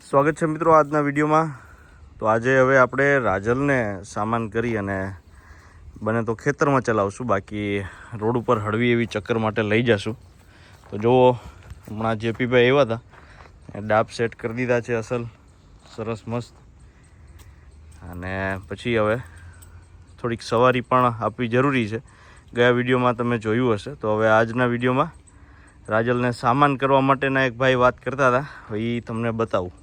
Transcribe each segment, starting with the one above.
સ્વાગત છે મિત્રો આજના વિડીયોમાં। તો આજે હવે આપણે રાજલને સામાન કરી અને બને તો ખેતરમાં ચલાવશું, બાકી રોડ ઉપર હળવી એવી ચક્કર માટે લઈ જશું। તો જુઓ, હમણાં જેપીભાઈ આવ્યા હતા, ડાબ સેટ કરી દીધા છે અસલ સરસ મસ્ત, અને પછી હવે થોડીક સવારી પણ આપવી જરૂરી છે। ગયા વિડીયોમાં તમે જોયું હશે। તો હવે આજના વિડીયોમાં રાજલને સામાન કરવા માટેના એક ભાઈ વાત કરતા હતા, એ તમને બતાવું।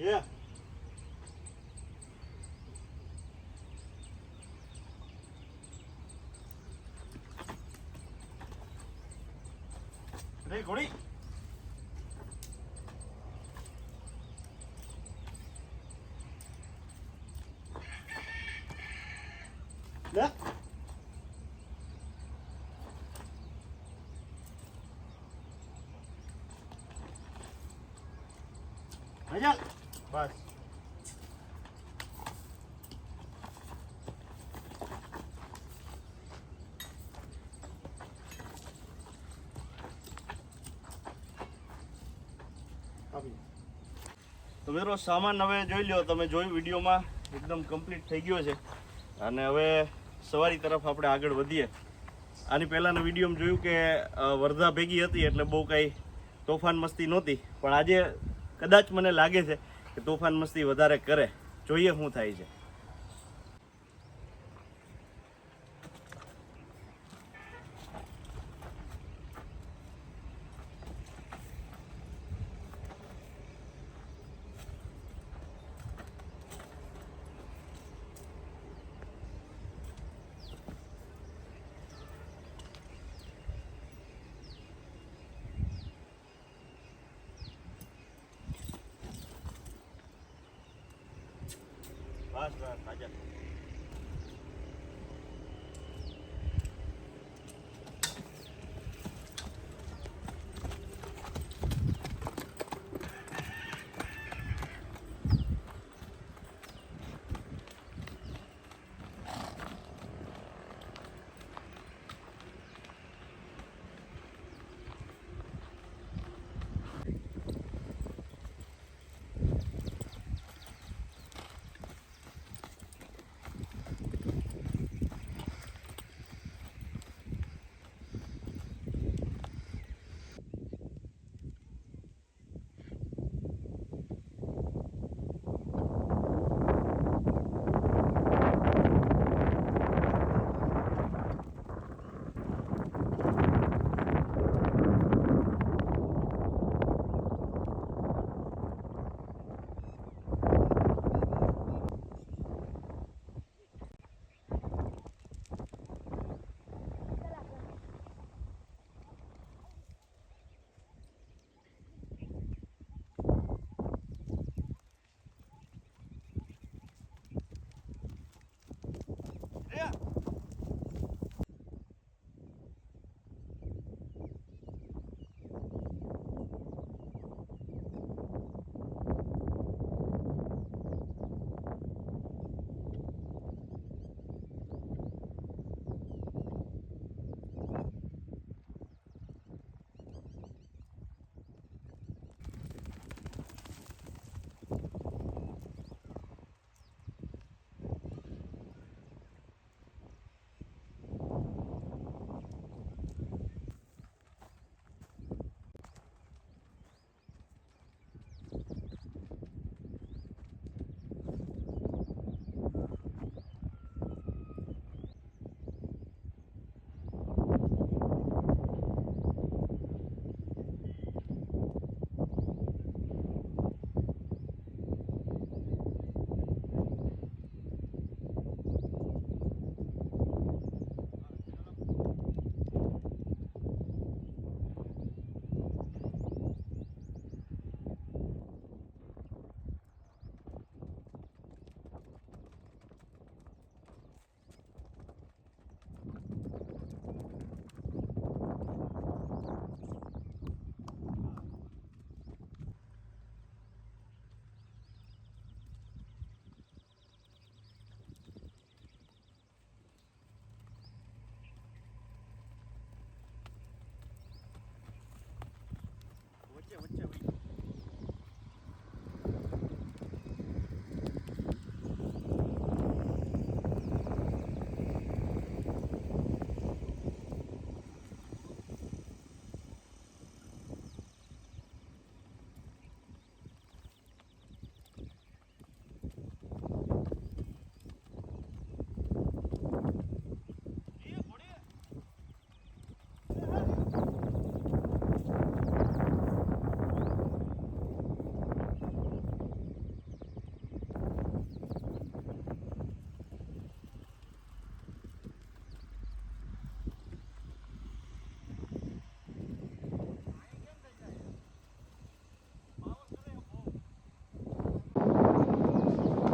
Yeah. Hey, Cody. Yeah. Aja. Bas. તો મિત્રો સામાન હવે જોઈ લ્યો, તમે જોયું વિડીયોમાં એકદમ કમ્પ્લીટ થઈ ગયો છે, અને હવે સવારી તરફ આપણે આગળ વધીએ। આની પહેલાંના વિડીયોમાં જોયું કે વર્ધા ભેગી હતી એટલે બહુ કાંઈ તોફાન મસ્તી નહોતી, પણ આજે કદાચ મને લાગે છે કે તોફાન મસ્તી વધારે કરે, જોઈએ શું થાય છે। બસ બસ તાજા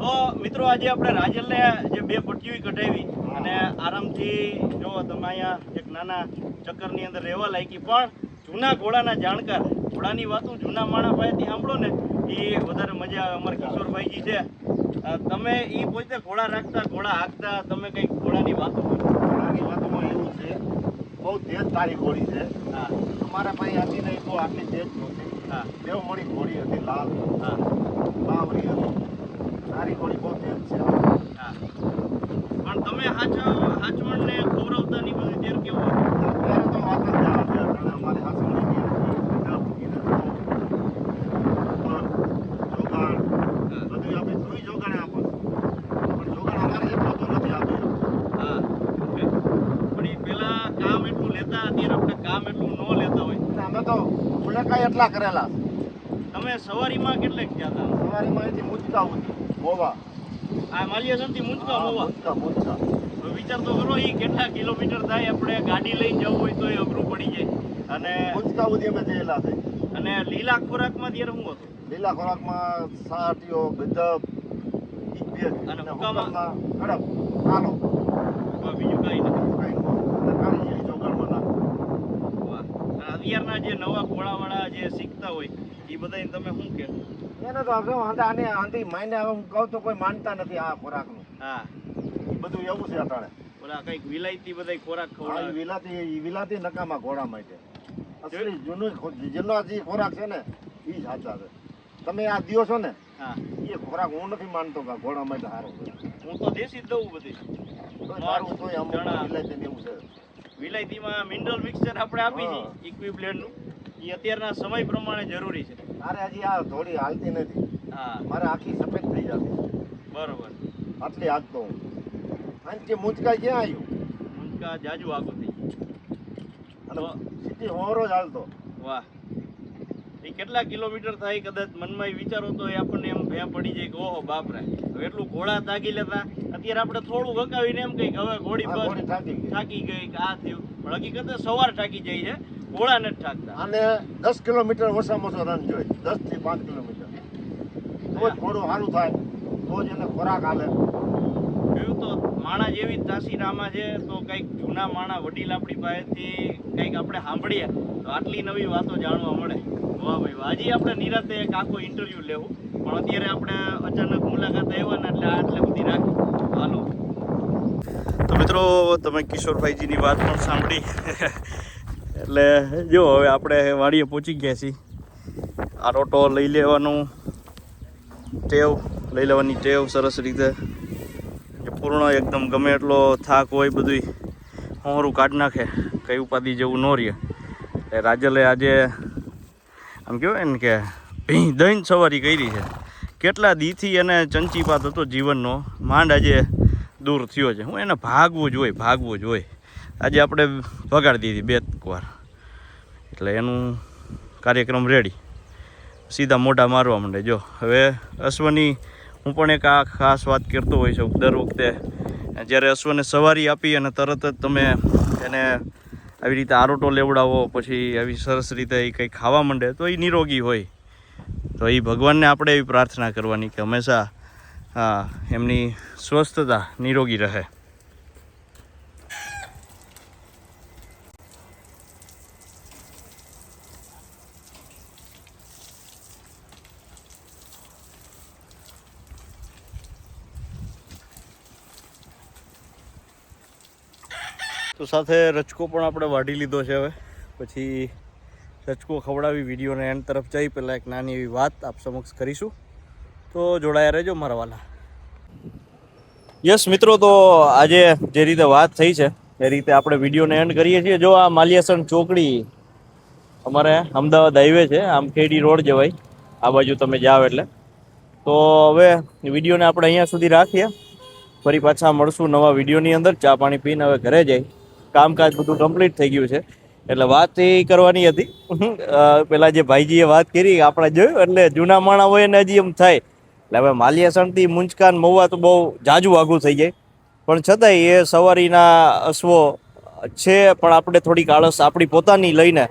તો મિત્રો આજે આપણે રાજલને જે 2 પટ્ટીઓ કઢાવી અને આરામથી જો તમે અહીંયા એક નાના ચક્કરની અંદર રહેવા લાગી, પણ જૂના ઘોડાના જાણકાર ઘોડાની વાતો જૂના માણા પાસેથી સાંભળો ને એ વધારે મજા આવે. અમારા કિશોરભાઈજી છે, તમે એ પોતે ઘોડા રાખતા, ઘોડા હાંકતા, તમે કંઈક ઘોડાની વાતો કરો. ઘોડાની વાતોમાં એવું છે, બહુ તેજ તારી ઘોડી છે. હા અમારા પાસે હતી નહીં તો આટલી તેજ નહોતી. હા દેવમણી ઘોડી હતી, લાલ હા બાવરી હતી. તારી ઘોડી બહુ તેજ છે. હા પણ તમે હાચવણને ખવડાવતા ની બધી તેર કેવું હતું? અત્યારે તો વાત જ જવા દે. અત્યારે અમારી હાસવણી ની જોગાણ બધું આપણે જોઈ જોગાણે આપો, પણ જોગાણ અમારે એટલું તો નથી આપ્યું. હા પણ એ પેલા કામ એટલું લેતા, અત્યારે આપણે કામ એટલું ન લેતા હોય. અમે તો મુલાકાત એટલા કરેલા છે. તમે સવારીમાં કેટલેક ગયા હતા? સવારીમાં અહીંથી મુંચકા ઉતી ગોવા. આ માલિયાસનથી મુંચકા મોવા. મુંચકા હવે વિચાર તો કરો, એ કેટલા કિલોમીટર થાય? આપણે ગાડી લઈને જવું હોય તો એ અઘરું પડી જાય. અને મુંચકા ઉતી અમે જયેલા છે. અને લીલા ખોરાકમાં ત્યારે શું હતું? લીલા ખોરાકમાં સાટીઓ, ગજબ, અને અને હુકામાં? કડક કાલો બીજું કાંઈ નથી. કાઢી જોગણમાં નાખો. વાહ. અને અત્યારના જે નવા ઘોડાવાળા જે શીખતા હોય એ બધાને તમે શું કહે? એને તો હવે આને આંધી માઈને હવે હું કહું તો કોઈ માનતા નથી આ ખોરાકનું. હા એ બધું એવું છે અટાણે. ઓલા કંઈક વિલાયતી બધા ખોરાક આ ખવડાવે. વિલાતી નકામા ઘોડા માટે. અસલી જૂનું જેનો જે ખોરાક છે ને એ જ સાચા છે. તમે આ દિયો છો ને હા એ ખોરાક હું નથી માનતો કે ઘોડા માટે સારો છે. હું તો દેશી જ દઉં બધી. તોય સારું તોય અમુક ચણા. વિલાતી ને એવું છે. વિલાયતીમાં મિનરલ મિક્સચર આપણે આપી હા. છીએ ઇક્વિપ્લેન્ટનું, એ અત્યારના સમય પ્રમાણે જરૂરી છે. મારે હજી આ થોડી હાલતી નથી. હા મારે આખી સફેદ થઈ જતી. બરોબર. આટલી હાથ તો હું અને તે મુંચકાઈ ક્યાં આવ્યું મુંજકા જાજુ આગળ થઈ અને ગયું. સીધી હોરો જ હાલતો. વાહ. એ કેટલા કિલોમીટર થાય કદાચ મનમાં એ વિચારો તો એ આપણને એમ ભેં પડી જાય કે ઓહો બાપરે, હવે એટલું ઘોડા તાકી લેતા. અત્યારે આપણે થોડું ગકાવીને એમ કહીએ કે હવે ઘોડી આ બસ ઘોડી થાકી ગઈ. થાકી ગઈ કે આ થયું, પણ હકીકતે સવાર થાકી જાય છે, ઘોડા નથી થાકતા. આને 10 કિલોમીટર ઓછામાં ઓછો રન જોઈએ, 10 થી 5 કિલોમીટર. તો જ ઘોડું સારું થાય, તો જ એને ખોરાક હાલે. જોયું તો માણા જેવી તાસી રામા છે, તો કંઈક જૂના માણા વડીલ આપણી પાસેથી કંઈક આપણે સાંભળીએ તો આટલી નવી વાતો જાણવા મળે. વાહ ભાઈ વાહ. હજી આપણે નિરાતે એક આખો ઇન્ટરવ્યૂ લેવું, પણ અત્યારે આપણે અચાનક મુલાકાત આવ્યા ને એટલે આટલે બધી રાખી. હાલો તો મિત્રો, તમે કિશોરભાઈજીની વાત પણ સાંભળી. એટલે જો હવે આપણે વાડીએ પહોંચી ગયા છીએ. આ રોટો લઈ લેવાની ટેવ સરસ રીતે, જે પૂર્ણ એકદમ ગમે એટલો થાક હોય બધું હોરું કાઢી નાખે, કંઈ ઉપાધિ જેવું ન રહે. એટલે રાજલે આજે આમ કહેવાય ને કે દહીં સવારી કરી છે. કેટલા દીથી એને ચંચીપાત હતો જીવનનો, માંડ આજે દૂર થયો છે. હું એને ભાગવું જ હોય. આજે આપણે વગાડી દીધી 2 વાર, એટલે એનું કાર્યક્રમ રેડી. સીધા મોઢા મારવા માંડે. જો હવે અશ્વની હું પણ એક આ ખાસ વાત કરતો હોય છું દર વખતે, જ્યારે અશ્વને સવારી આપી અને તરત જ તમે એને આવી રીતે આરોટો લેવડાવો, પછી આવી સરસ રીતે એ કંઈ ખાવા માંડે તો એ નિરોગી હોય. તો એ ભગવાનને આપણે એવી પ્રાર્થના કરવાની કે હંમેશા એમની સ્વસ્થતા નિરોગી રહે. તો સાથે રચકો પણ આપણે વાઢી લીધો છે. હવે પછી રચકો ખવડાવી વિડીયોને એન્ડ તરફ જઈ પહેલાં એક નાની એવી વાત આપ સમક્ષ કરીશું, તો જોડાયા રહેજો મારા વાલા. યસ મિત્રો, તો આજે જે રીતે વાત થઈ છે એ રીતે આપણે વિડીયોને એન્ડ કરીએ છીએ. જો આ માલિયાસણ ચોકડી અમારે અમદાવાદ હાઈવે છે, આમ ખેડી રોડ જવાય આ બાજુ તમે જાઓ એટલે. તો હવે વિડીયોને આપણે અહીંયા સુધી રાખીએ, ફરી પાછા મળશું નવા વિડીયોની અંદર. ચા પાણી પીને હવે ઘરે જાય, કામકાજ બધું કમ્પ્લીટ થઈ ગયું છે. એટલે વાત એ કરવાની હતી, પેલા જે ભાઈજીએ વાત કરી આપણે જોયું, એટલે જૂના માણા હોય ને હજી એમ થાય. એટલે હવે માલિયાસણથી મુંચકાન મહુવા તો બહુ જાજુ આઘું થઈ જાય, પણ છતાંય એ સવારીના અશ્વો છે. પણ આપણે થોડીક આળસ આપણી પોતાની લઈને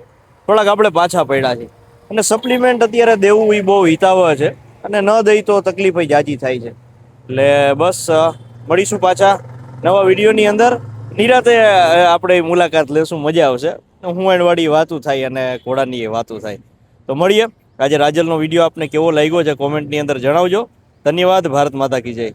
થોડાક આપણે પાછા પડ્યા છે. અને સપ્લિમેન્ટ અત્યારે દેવું એ બહુ હિતાવહ છે, અને ન દઈ તો તકલીફ જાજી થાય છે. એટલે બસ મળીશું પાછા નવા વિડીયોની અંદર. નિરાતે આપણે મુલાકાત લેશું, મજા આવશે. હુંવાડી વાતું થાય અને ઘોડાની એ વાતું થાય. તો મળીએ. આજે રાજલનો વિડીયો આપને કેવો લાગ્યો છે કોમેન્ટની અંદર જણાવજો. ધન્યવાદ. ભારત માતા કી જય.